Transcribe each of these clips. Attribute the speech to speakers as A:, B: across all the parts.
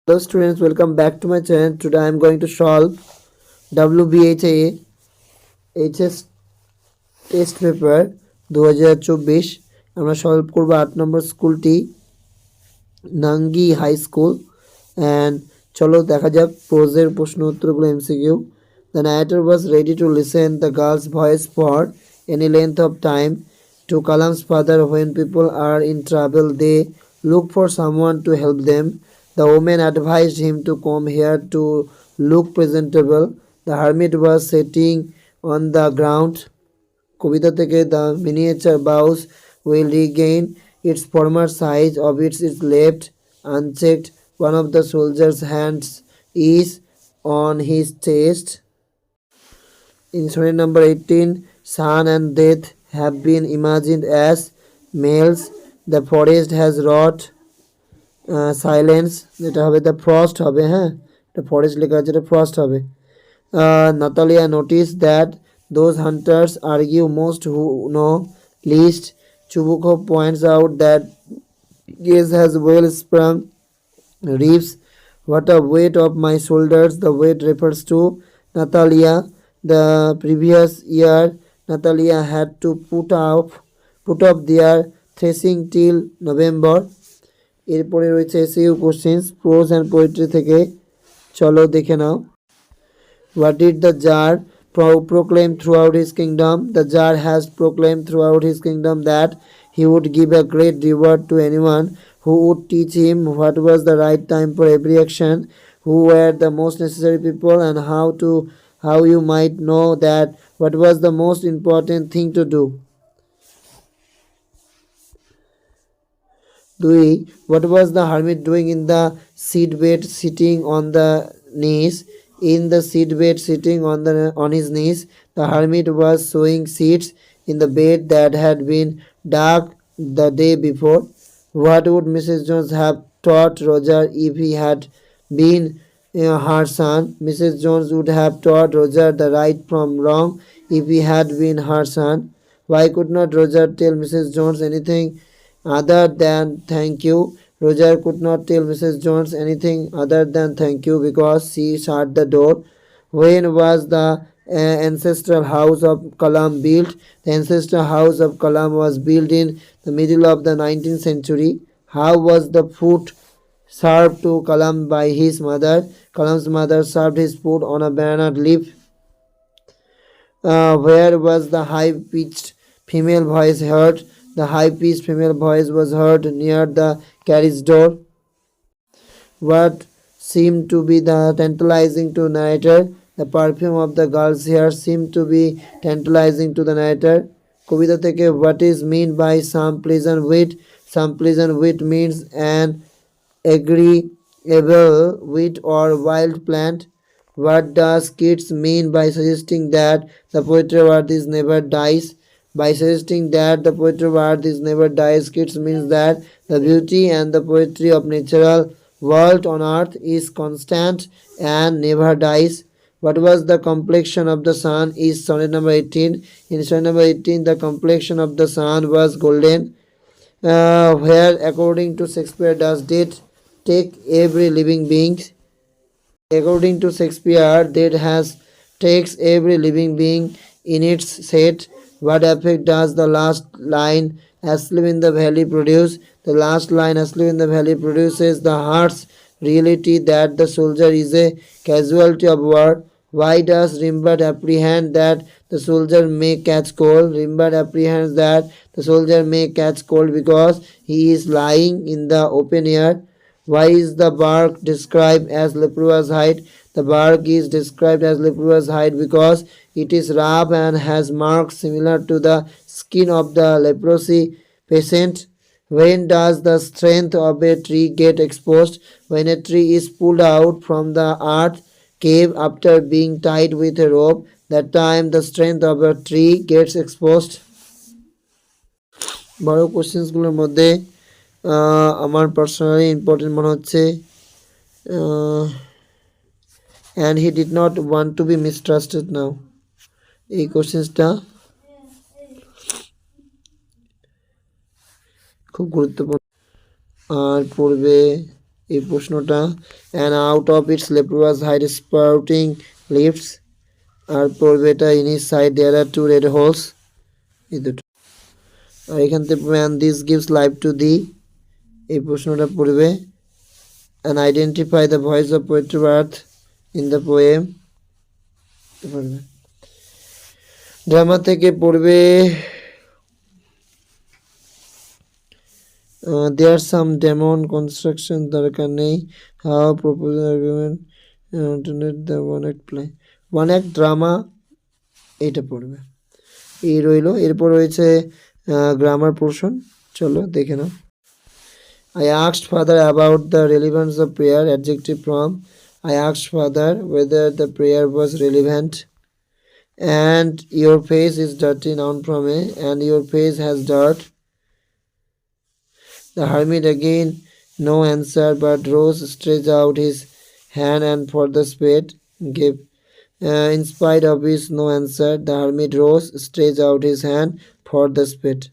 A: Hello students, welcome back to my channel. Today I am going to solve WBHA HS test paper 2024। আমরা solve করব 8 নম্বর স্কুলটি নাঙ্গি high school. And চলো দেখা যাক প্রোজের প্রশ্ন উত্তরগুলো MCQ। The narrator was ready to listen the girl's voice for any length of time. To Kalam's father, when people are in trouble, they look for someone to help them. The woman advised him to come here to look presentable. The hermit was sitting on the ground. কবিতা থেকে the miniature bows will regain its former size of its left unchecked. One of the soldier's hands is on his chest. In story number 18, sun and death have been imagined as males. The forest has wrought silence. এটা হবে the frost হবে, হ্যাঁ এটা forest লেখা আছে, এটা frost হবে। Natalia noticed that those hunters argue most who know least. Chubukov points out that gaze has well sprung ribs. What a weight of my shoulders. The weight refers to Natalia. The previous year Natalia had to put up their threshing till November. এরপরে রয়েছে SU questions pros and poetry থেকে। চলো দেখে নাও। What did the Tsar proclaim throughout his kingdom? The Tsar has proclaimed throughout his kingdom that he would give a great reward to anyone who would teach him what was the right time for every action, who were the most necessary people, and how you might know that what was the most important thing to do. 2. What was the hermit doing in the seedbed sitting on the knees? In the seedbed sitting on his knees, the hermit was sowing seeds in the bed that had been dug the day before. What would Mrs. Jones have taught Roger if he had been her son? Mrs. Jones would have taught Roger the right from wrong if he had been her son. Why could not Roger tell Mrs. Jones anything other than thank you? Roger could not tell Mrs. Jones anything other than thank you because she shut the door. When was the ancestral house of Kalam built? The ancestral house of Kalam was built in the middle of the 19th century. How was the food served to Kalam by his mother? Kalam's mother served his food on a banana leaf. Where was the high-pitched female voice heard? The high-pitched female voice was heard near the carriage door. What seemed to be the tantalizing to narrator? The perfume of the girl's hair seemed to be tantalizing to the narrator. কবিতা থেকে what is meant by some pleasant wit? Some pleasant wit means an agreeable wit or wild plant. What does Keats mean by suggesting that the poetry of earth is never dies? By suggesting that the poetry of earth is never dies, Keats means that the beauty and the poetry of natural world on earth is constant and never dies. What was the complexion of the sun is sonnet number 18. In sonnet number 18, the complexion of the sun was golden. Where, according to Shakespeare, does death take every living being? According to Shakespeare, death takes every living being in its set. What effect does the last line asleep in the valley produce? The last line asleep in the valley produces the harsh reality that the soldier is a casualty of war. Why does Rimbaud apprehend that the soldier may catch cold? Rimbaud apprehends that the soldier may catch cold because he is lying in the open air. Why is the bark described as leprous hide? The bark is described as leprous hide because it is rough and has marks similar to the skin of the leprosy patient. When does the strength of a tree get exposed? When a tree is pulled out from the earth cave after being tied with a rope, that time the strength of a tree gets exposed. বড় কোশ্চেন্সগুলোর মধ্যে আমার personally important মনে হচ্ছে and he did not want to be mistrusted now. এই কোশ্চেন্সটা খুব গুরুত্বপূর্ণ। আর পড়বে এই প্রশ্নটা। And out of its left was hide spouting lifts. আর পড়বে এটা in his side there are two red holes, এই দুটো। আর এখান থেকে man this gives life to the, এই প্রশ্নটা পড়বে। And identify the voice of poetry birth in the poem, পড়বে। ড্রামা থেকে পড়বে দেয়ার সাম ডেমন কনস্ট্রাকশন, দরকার নেই। How proposal argument the one act play, one act drama, এইটা পড়বে। এই রইল। এরপর রয়েছে গ্রামার পোর্শন, চলো দেখে নাও। I asked father about the relevance of prayer, adjective form. I asked father whether the prayer was relevant. And your face is dirty, noun from a, and your face has dirt. The hermit again no answer, but rose, stretched out his hand and for the spade gave. In spite of his no answer, the hermit rose, stretched out his hand for the spade.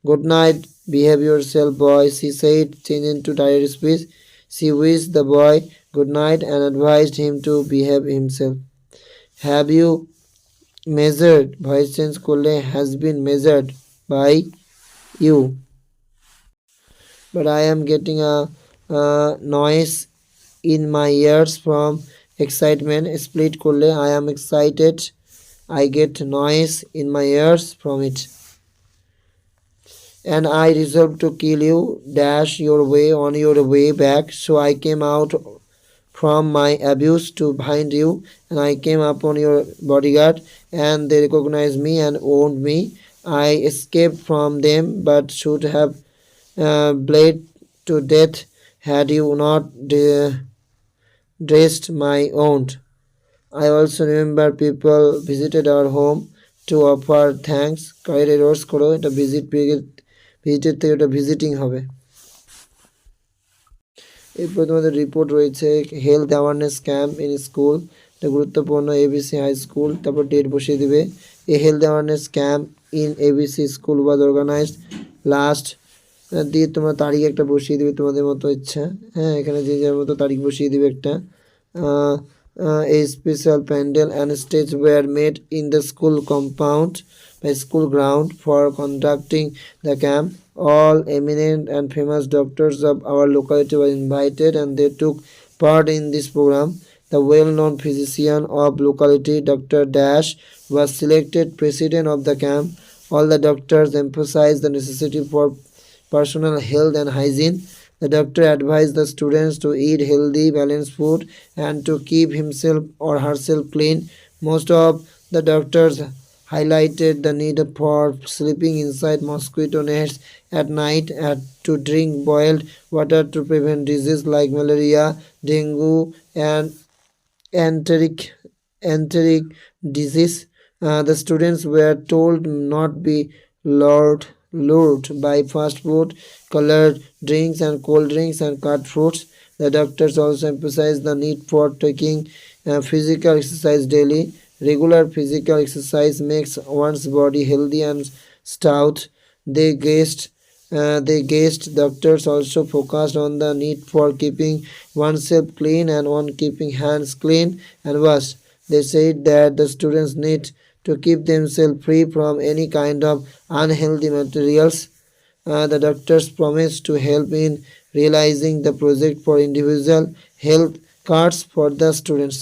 A: Good night, behave yourself, boy, she said, changing to tired speech. She wished the boy good night and advised him to behave himself. Have you measured, voice change করলে has been measured by you. But I am getting a noise in my ears from excitement. Split করলে I am excited, I get noise in my ears from it. And I resolved to kill you, dash your way on your way back. So I came out from my abuse to bind you, and I came upon your bodyguard, and they recognized me and owned me. I escaped from them, but should have bled to death had you not dressed my wound. I also remember people visited our home to offer thanks. কারের errors করো, এটা ভিজিটের থেকে এটা visiting হবে। এরপর তোমাদের report রয়েছে health awareness camp in school, এটা গুরুত্বপূর্ণ, এবিসি হাই স্কুল। তারপর ডেট বসিয়ে দিবে। A health awareness camp in ABC school was organised last, দিয়ে তোমরা তারিখ একটা বসিয়ে দিবে তোমাদের মতো ইচ্ছা। হ্যাঁ, এখানে যে যার মতো তারিখ বসিয়ে দিবে একটা। A special pandal and stage were made in the school compound by school ground for conducting the camp. All eminent and famous doctors of our locality were invited and they took part in this program. The well-known physician of locality, Dr. Dash, was selected president of the camp. All the doctors emphasized the necessity for personal health and hygiene. The doctor advised the students to eat healthy, balanced food and to keep himself or herself clean. Most of the doctors highlighted the need for sleeping inside mosquito nets at night and to drink boiled water to prevent diseases like malaria, dengue, and enteric disease. The students were told not be lured by fast food, colored drinks and cold drinks and cut fruits. The doctors also emphasized the need for taking physical exercise daily. Regular physical exercise makes one's body healthy and stout. They guessed doctors also focused on the need for keeping oneself clean and on keeping hands clean and washed. They said that the students need to keep themselves free from any kind of unhealthy materials. The doctors promised to help in realizing the project for individual health cards for the students.